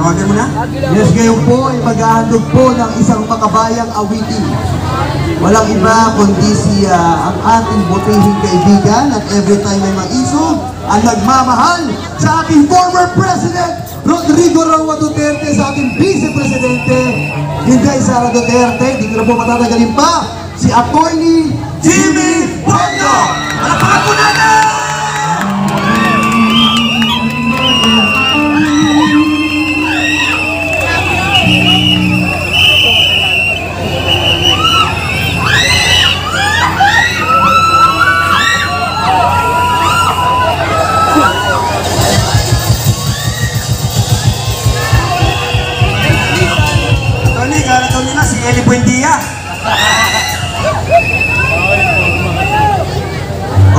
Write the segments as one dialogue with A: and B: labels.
A: Tawagan mo na?
B: Yes, ngayon po ay maghahandog po ng isang makabayang awitin. Walang iba kundi si ang ating butihing kaibigan at every time may maiso, ang nagmamahal sa ating former President Rodrigo Roa Duterte, sa ating Vice Presidente Inday Sara Duterte. Di ko na po matatagalin pa, si Atty. Jimmy Bongo! Palakpakan po natin!
A: Si Eli Buendia.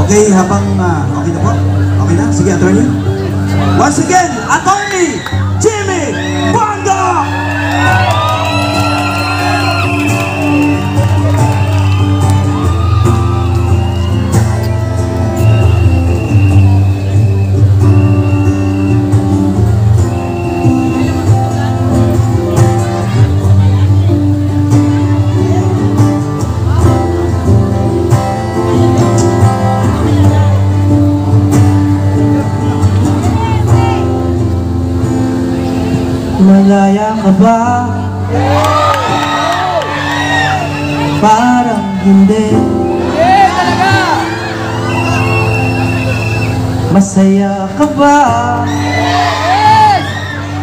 A: Okay, habang okay na po? Okay na? Sige, attorney. Once again, Attorney Jimmy Bongo!
B: Malaya ka ba? Parang hindi. Masaya ka ba?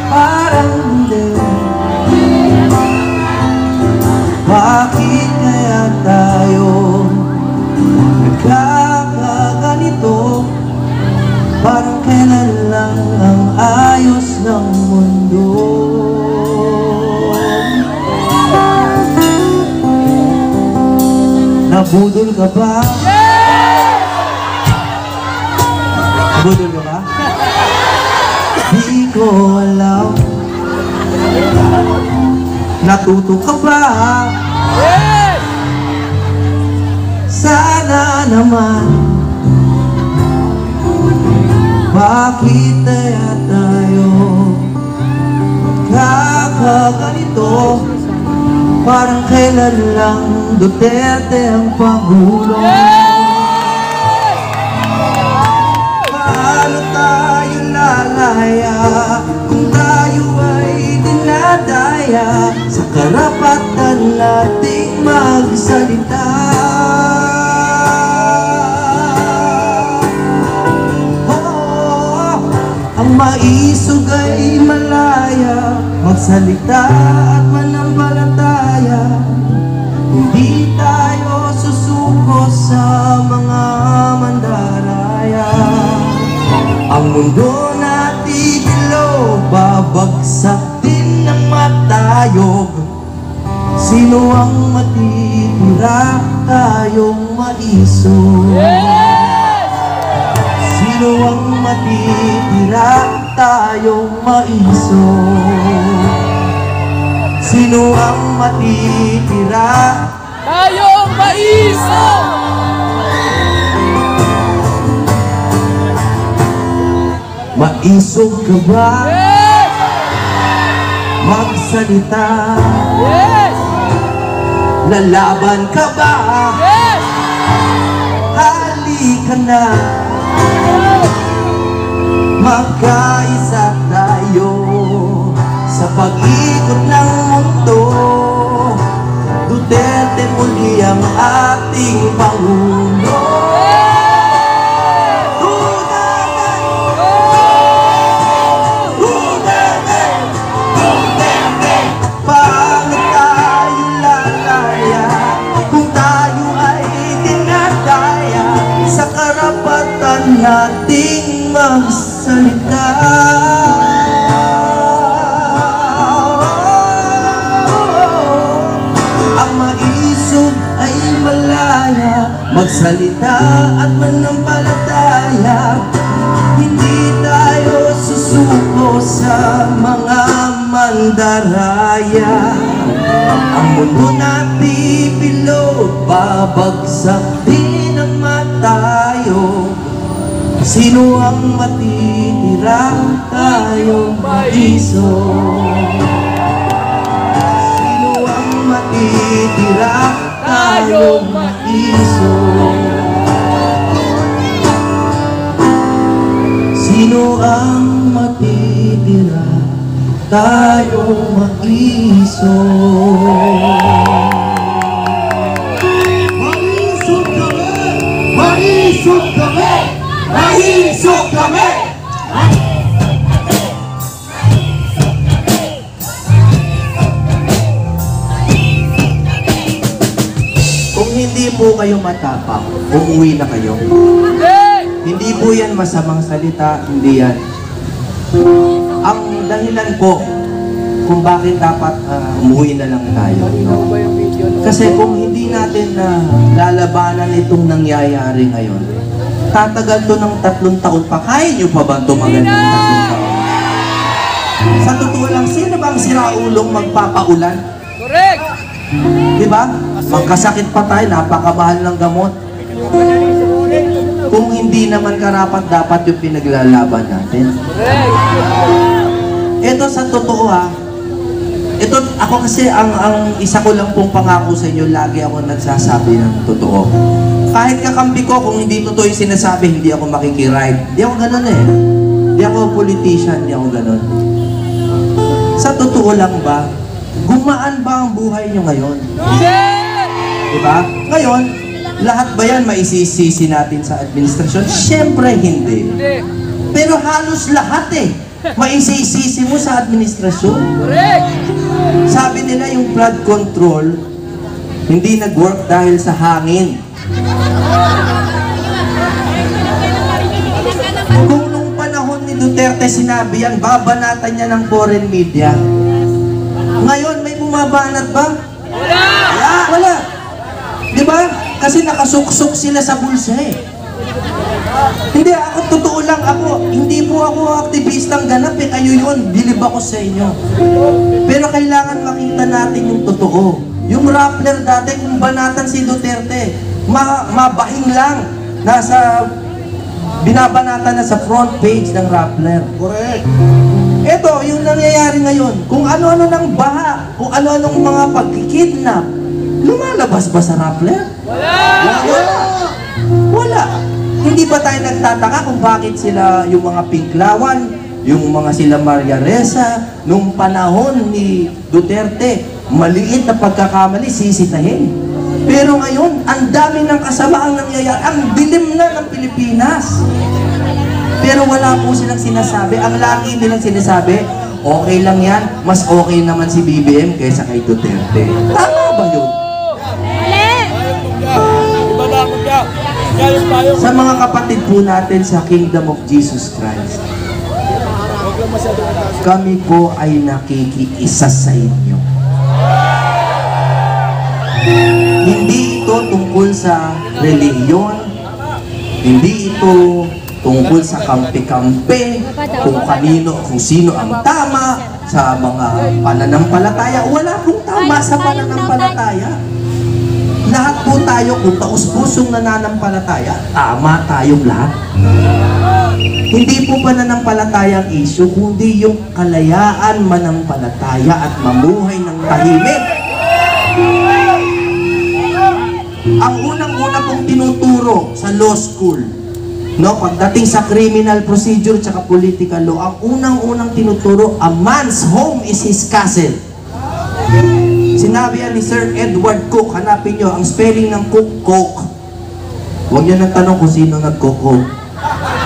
B: Parang hindi. Bakit kaya tayo nagkakaganito? Parang kailan lang ang ayos ng mundo. Nabudol ka ba? Nabudol ka ba? Di ko alam. Natuto ka ba? Sana naman. Bakit kaya tayo kakaganito? Parang kailan lang Duterte ang Pangulo. Paano tayo lalaya kung tayo ay dinadaya sa karapatan nating magsalita? Ang maisog ay malaya, magsalita at manampalataya. Hindi tayo susuko sa mga mandaraya. Ang mundo natin dilaw, babagsak din ng matayog. Sino ang matitira? Tayong maisog. Sino ang matitira? Tayong maisog. Sino ang matitira?
C: Tayong maisog!
B: Maisog ka ba?
C: Yes!
B: Magsalita.
C: Yes!
B: Lalaban ka ba?
C: Yes!
B: Halika na. Magkaisa tayo sa pag-ikot ng mundo. Duterte muli ang ating Pangulo. Duterte! Duterte! Duterte! Paano tayo lalaya kung tayo ay dinadaya sa karapatan nating magsalita? Magsalita at manampalataya. Hindi tayo susuko sa mga mandaraya. Ang mundo natin bilog, babagsak din ang matayo. Sino ang matitira?
A: matitira tayong maiso? Sino ang matitira tayong maiso? Sino ang matitira tayong maiso?
B: Maisog kami! Maisog kami! Maisog kami!
A: Kung hindi po kayo matapang, umuwi na kayo. Hindi po yan masamang salita, hindi yan. Ang dahilan po kung bakit dapat umuwi na lang tayo. No? Kasi kung hindi natin lalabanan itong nangyayari ngayon, tatagal to ng 3 taon pa. Kaya nyo pa ba tumagal ng 3 taon? Sa totoo lang, sino bang siraulong magpapaulan?
C: Correct!
A: Diba? Magkasakit pa tayo, napakamahal ng gamot. Kung hindi naman karapat dapat yung pinaglalaban natin.
C: Correct!
A: Ito sa totoo ito ako kasi ang isa ko lang pong pangako sa inyo, lagi ako nagsasabi ng totoo. Kahit kakampi ko, kung hindi totoo yung sinasabi, hindi ako makikiride. Hindi ako ganun eh. Hindi ako politician, hindi ako ganun. Sa totoo lang ba, gumaan ba ang buhay nyo ngayon? Diba? Ngayon, lahat ba yan maisisisi natin sa administrasyon? Siyempre hindi. Pero halos lahat maisisisi mo sa administrasyon.
C: Correct!
A: Sabi nila yung flood control, hindi nag-work dahil sa hangin. Kung nung panahon ni Duterte sinabi yan, babanatan niya ng foreign media. Ngayon, may bumabanat ba? Wala! Wala! Diba? Kasi nakasuksok sila sa bulsa Hindi, ako totoo lang hindi po ako aktivistang ganap kayo yun, bilib ako sa inyo. Pero kailangan makita natin yung totoo. Yung Rappler dati, kung banatan si Duterte, mabahing lang, binabanatan na sa front page ng Rappler.
B: Correct!
A: Ito, yung nangyayari ngayon, kung ano-ano ng baha, kung ano-anong mga pagkikidnap, lumalabas ba sa Rappler? Wala! Wala! Hindi ba tayo nagtataka kung bakit sila, yung mga Pinklawan, yung mga sila Maria Ressa, nung panahon ni Duterte, maliit na pagkakamali, sisitahin. Pero ngayon, ang dami ng kasamaang nangyayari, ang dilim na ng Pilipinas. Pero wala po silang sinasabi. Ang lagi nilang sinasabi, okay lang yan, mas okay naman si BBM kaysa kay Duterte. Tama ba yun? Sa mga kapatid po natin sa Kingdom of Jesus Christ, kami po ay nakikiisa sa inyo. Hindi ito tungkol sa relihiyon, hindi ito tungkol sa kampi-kampi, kung kanino, kung sino ang tama sa mga pananampalataya. Wala pong tama sa pananampalataya. Lahat po tayo, kung taus-pusong nananampalataya, tama tayong lahat. Hindi po pananampalataya ang issue, kundi yung kalayaan manampalataya at mamuhay ng tahimik. Ang unang-una pong tinuturo sa law school, pagdating sa criminal procedure at political law, ang unang-unang tinuturo, a man's home is his castle. Sinabi yan ni Sir Edward Cook. Hanapin nyo, ang spelling ng Cook. Huwag nyo nang tanong kung sino nag-Cook.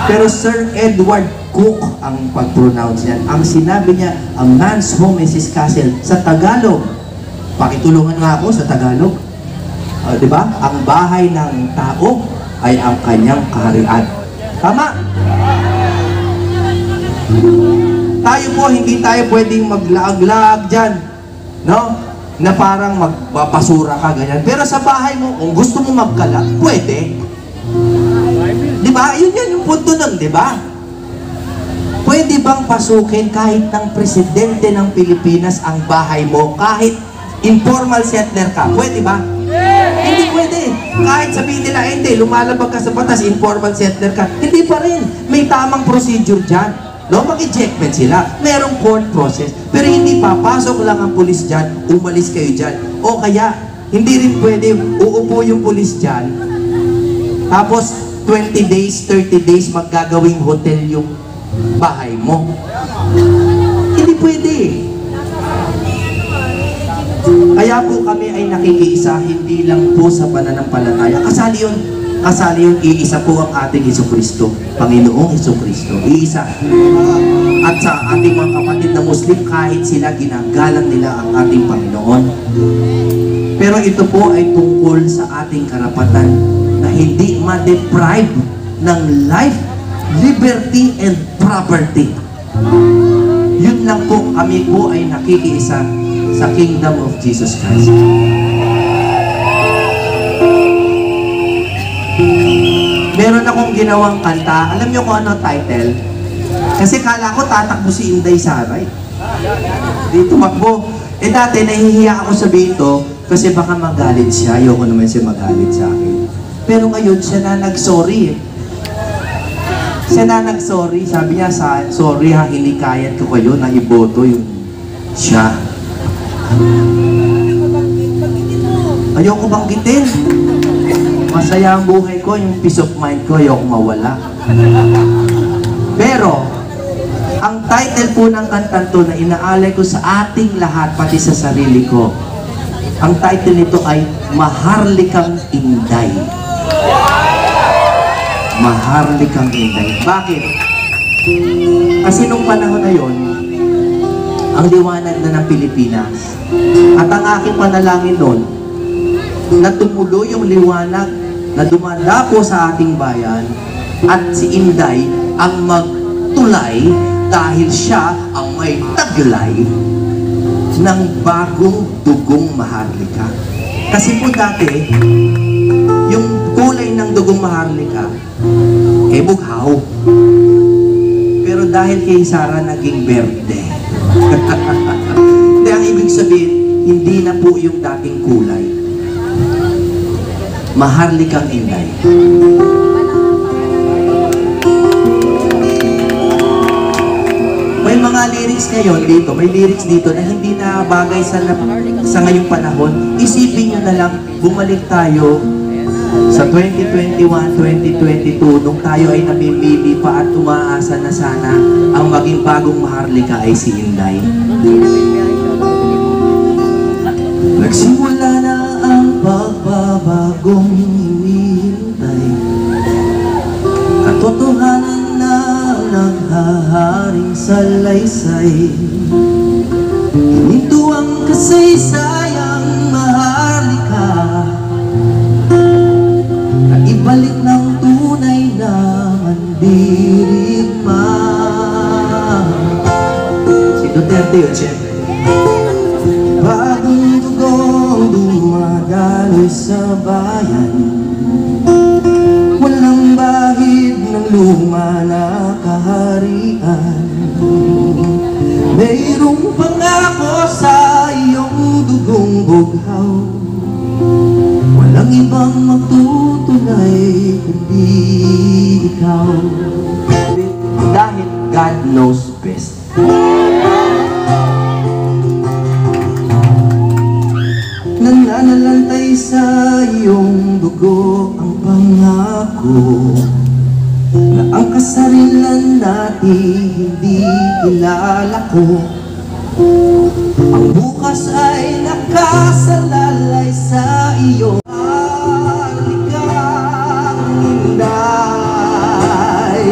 A: Pero Sir Edward Cook ang pag-pronounce yan. Ang sinabi niya, a man's home is his castle. Sa Tagalog, pakitulungan nga ako sa Tagalog. Diba? Ang bahay ng tao ay ang kanyang kaharian. Tama? Tayo po, hindi tayo pwedeng maglaag-laag dyan. No? Na parang magpapasura ka, ganyan. Pero sa bahay mo, kung gusto mo magkalat, pwede. Di ba? Yun yan yung punto nun, di ba? Pwede bang pasukin kahit ng presidente ng Pilipinas ang bahay mo, kahit informal settler ka? Pwede ba? Hindi pwede. Kahit sabihin nila, hindi, lumalabag ka sa batas, informal settler ka. Hindi pa rin. May tamang procedure dyan. No, mag-ejectment sila. Merong court process. Pero hindi papasok lang ang pulis dyan, umalis kayo dyan. O kaya, hindi rin pwede, uupo yung pulis dyan, tapos 20 days, 30 days, maggagawing hotel yung bahay mo. Hindi pwede. Kaya po kami ay nakikiisa, hindi lang po sa pananampalataya. Kasali yun, iisa po ang ating Jesucristo, Panginoong Jesucristo. Iisa. At sa ating mga kapatid na Muslim, kahit sila, ginagalang nila ang ating Panginoon. Pero ito po ay tungkol sa ating karapatan na hindi ma-deprive ng life, liberty, and property. Yun lang po, kami po ay nakikiisa sa Kingdom of Jesus Christ. Meron akong ginawang kanta. Alam niyo kung ano title? Kasi kala ko tatakbo si Inday Saray. Di tumakbo. Eh dati nahihiya ako sabihin to kasi baka magalit siya. Ayoko naman siya magalit sa akin. Pero ngayon siya na nag-sorry eh. Siya na nag-sorry. Sabi niya, sorry ha, hinikayat ko kayo na iboto yung siya. Ayoko banggitin. Masaya ang buhay ko, yung peace of mind ko, ayoko mawala. Pero, ang title po ng kantang to na inaalay ko sa ating lahat, pati sa sarili ko, ang title nito ay Maharlikang Inday. Maharlikang Inday. Bakit? Kasi nung panahon na yon, ang liwanag na ng Pilipinas, at ang aking panalangin noon, na tumulo yung liwanag na dumadapo sa ating bayan at si Inday ang magtulay dahil siya ang may taglay ng bagong dugong Maharlika. Kasi po dati, yung kulay ng dugong Maharlika, eh bughaw. Pero dahil kay Sara naging berde. Hindi, ang ibig sabihin, hindi na po yung dating kulay. Maharlikang Inday. May mga lyrics ngayon dito, may lyrics dito na hindi na bagay sa ngayong panahon. Isipin nyo na lang, bumalik tayo sa 2021, 2022, nung tayo ay namimili pa at umaasa na sana ang maging bagong Maharlika ay si Inday. Nagsimula na ang pagbabagong hinihintay, katotohanan na naghaharing salaysay. Hinito ang kasaysayang Maharlika, at ibalik ng tunay na mandirigma. Si Duterte yun, siyempre. Bagong dugong dumadaloy sa bayan, walang bahid ng luma na kaharian. Mayroong pangako sa iyong dugong bughaw, walang ibang magtutunay kundi ikaw. Dahil God knows best. Nananalantay sa iyong dugo ang pangako na ang kasarilan natin hindi ilalako. Ang bukas ay nakasalalay sa iyo. Maharlikang Inday,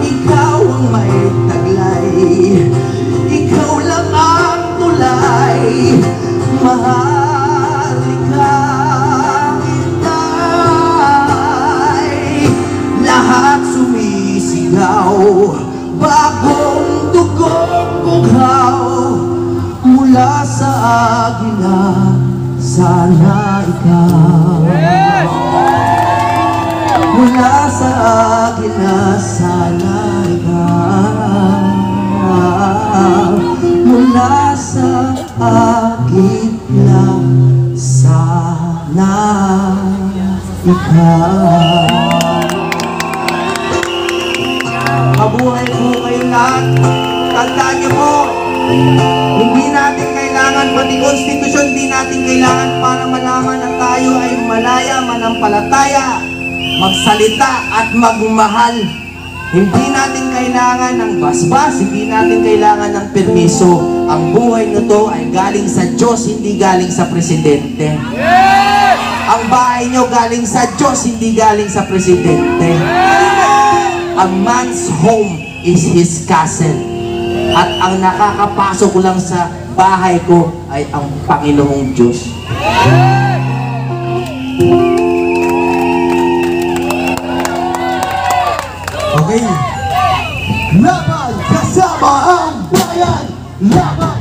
A: ikaw ang may taglay, ikaw lang ang tulay. Maharlikang Inday, lahat sumisigaw, bagong dugong bughaw, mula sa agila, sana ikaw. Mula sa agila, sana ikaw. Mula sa agila, sana ikaw. mabuhay po kayo lahat. Tandaan niyo po, hindi natin kailangan, pati konstitusyon, hindi natin kailangan para malaman na tayo ay malaya, manampalataya, magsalita at magmahal. Hindi natin kailangan ng basbas, hindi natin kailangan ng permiso. Ang buhay nito ay galing sa Diyos, hindi galing sa presidente.
C: Yes!
A: Ang bahay nyo galing sa Diyos, hindi galing sa presidente. A man's home is his castle. At ang nakakapasok lang sa bahay ko ay ang Panginoong Diyos.
B: Okay. Laban kasama ang bayan! Laban!